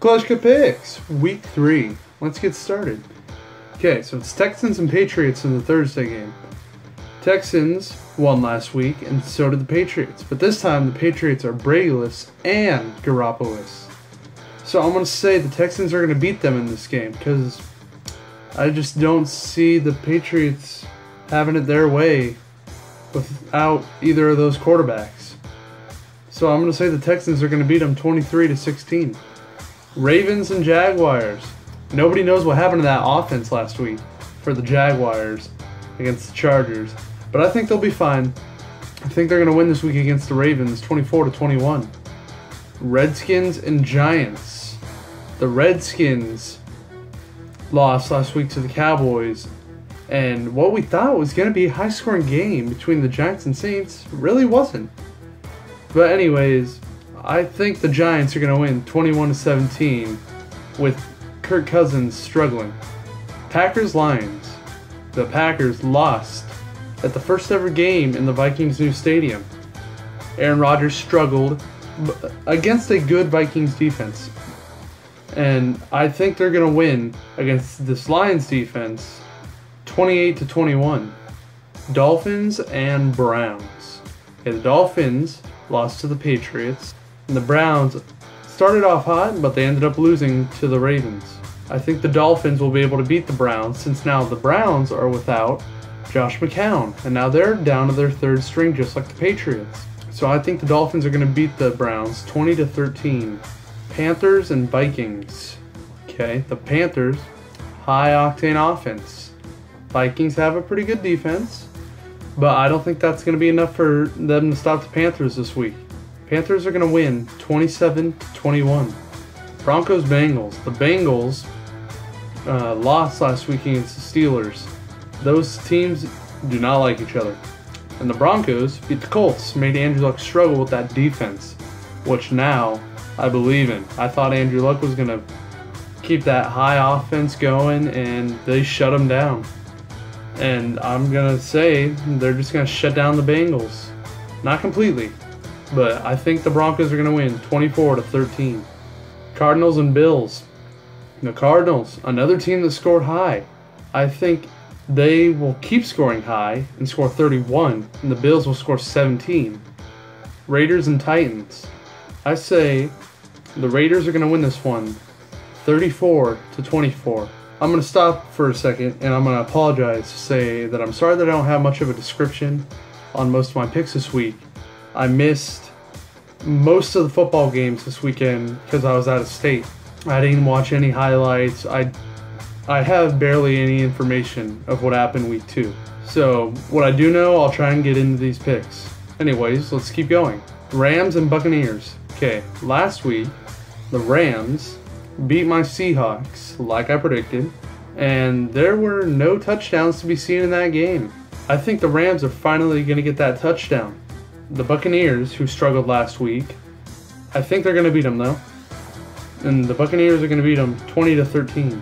Kleschka Picks, Week 3. Let's get started. Okay, so it's Texans and Patriots in the Thursday game. Texans won last week, and so did the Patriots. But this time, the Patriots are Brayless and Garoppolous. So I'm going to say the Texans are going to beat them in this game, because I just don't see the Patriots having it their way without either of those quarterbacks. So I'm going to say the Texans are going to beat them 23-16. Ravens and Jaguars. Nobody knows what happened to that offense last week for the Jaguars against the Chargers, but I think they'll be fine. I think they're going to win this week against the Ravens 24-21. Redskins and Giants. The Redskins lost last week to the Cowboys, and what we thought was going to be a high-scoring game between the Giants and Saints really wasn't. But anyways, I think the Giants are going to win 21-17 with Kirk Cousins struggling. Packers-Lions. The Packers lost at the first ever game in the Vikings' new stadium. Aaron Rodgers struggled against a good Vikings defense. And I think they're going to win against this Lions defense 28-21. Dolphins and Browns. Okay, the Dolphins lost to the Patriots. And the Browns started off hot, but they ended up losing to the Ravens. I think the Dolphins will be able to beat the Browns, since now the Browns are without Josh McCown, and now they're down to their third string just like the Patriots. So I think the Dolphins are going to beat the Browns 20-13. Panthers and Vikings. Okay, the Panthers, high-octane offense. Vikings have a pretty good defense, but I don't think that's going to be enough for them to stop the Panthers this week. Panthers are going to win 27-21. Broncos-Bengals. The Bengals lost last week against the Steelers. Those teams do not like each other. And the Broncos beat the Colts, made Andrew Luck struggle with that defense, which now I believe in. I thought Andrew Luck was going to keep that high offense going, and they shut him down. And I'm going to say they're just going to shut down the Bengals. Not completely, but I think the Broncos are going to win 24-13. Cardinals and Bills. The Cardinals, another team that scored high. I think they will keep scoring high and score 31, and the Bills will score 17. Raiders and Titans. I say the Raiders are going to win this one 34-24. I'm going to stop for a second, and I'm going to apologize to say that I'm sorry that I don't have much of a description on most of my picks this week. I missed most of the football games this weekend because I was out of state. I didn't watch any highlights. I have barely any information of what happened week 2. So what I do know, I'll try and get into these picks. Anyways, let's keep going. Rams and Buccaneers. Okay, last week, the Rams beat my Seahawks like I predicted, and there were no touchdowns to be seen in that game. I think the Rams are finally going to get that touchdown. The Buccaneers, who struggled last week, I think they're going to beat them though. And the Buccaneers are going to beat them 20-13.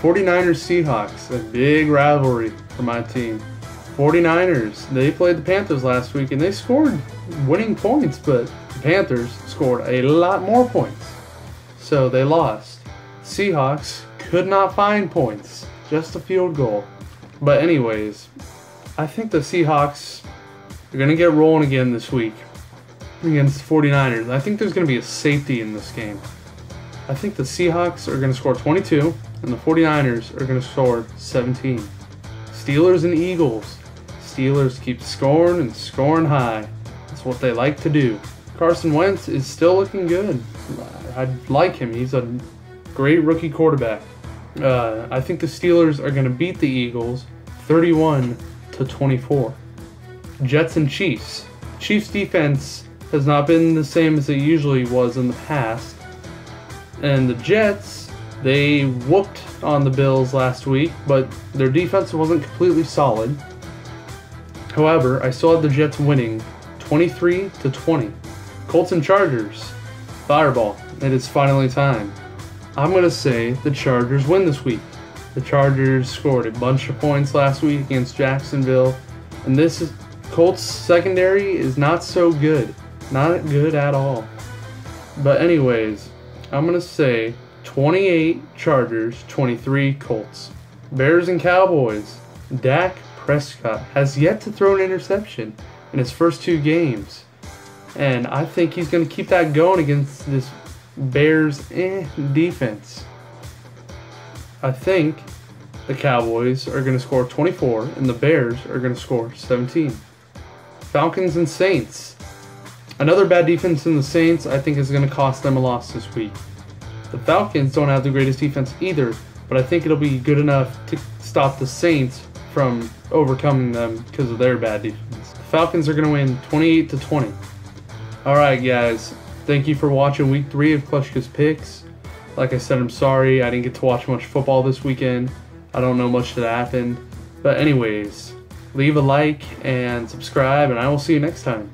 49ers Seahawks, a big rivalry for my team. 49ers, they played the Panthers last week and they scored winning points, but the Panthers scored a lot more points. So they lost. Seahawks could not find points, just a field goal. But anyways, I think the Seahawks are going to get rolling again this week against the 49ers. I think there's going to be a safety in this game. I think the Seahawks are going to score 22, and the 49ers are going to score 17. Steelers and Eagles. Steelers keep scoring and scoring high. That's what they like to do. Carson Wentz is still looking good. I like him. He's a great rookie quarterback. I think the Steelers are going to beat the Eagles 31-24. Jets and Chiefs. Chiefs defense has not been the same as it usually was in the past. And the Jets, they whooped on the Bills last week, but their defense wasn't completely solid. However, I still have the Jets winning 23-20. Colts and Chargers. Fireball. It is finally time. I'm going to say the Chargers win this week. The Chargers scored a bunch of points last week against Jacksonville, and Colts secondary is not so good. Not good at all. But anyways, I'm going to say 28 Chargers, 23 Colts. Bears and Cowboys. Dak Prescott has yet to throw an interception in his first 2 games. And I think he's going to keep that going against this Bears defense. I think the Cowboys are going to score 24 and the Bears are going to score 17. Falcons and Saints. Another bad defense in the Saints I think is going to cost them a loss this week. The Falcons don't have the greatest defense either, but I think it'll be good enough to stop the Saints from overcoming them because of their bad defense. The Falcons are going to win 28-20. Alright guys, thank you for watching week 3 of Kleschka's Picks. Like I said, I'm sorry I didn't get to watch much football this weekend. I don't know much that happened. But anyways, leave a like and subscribe, and I will see you next time.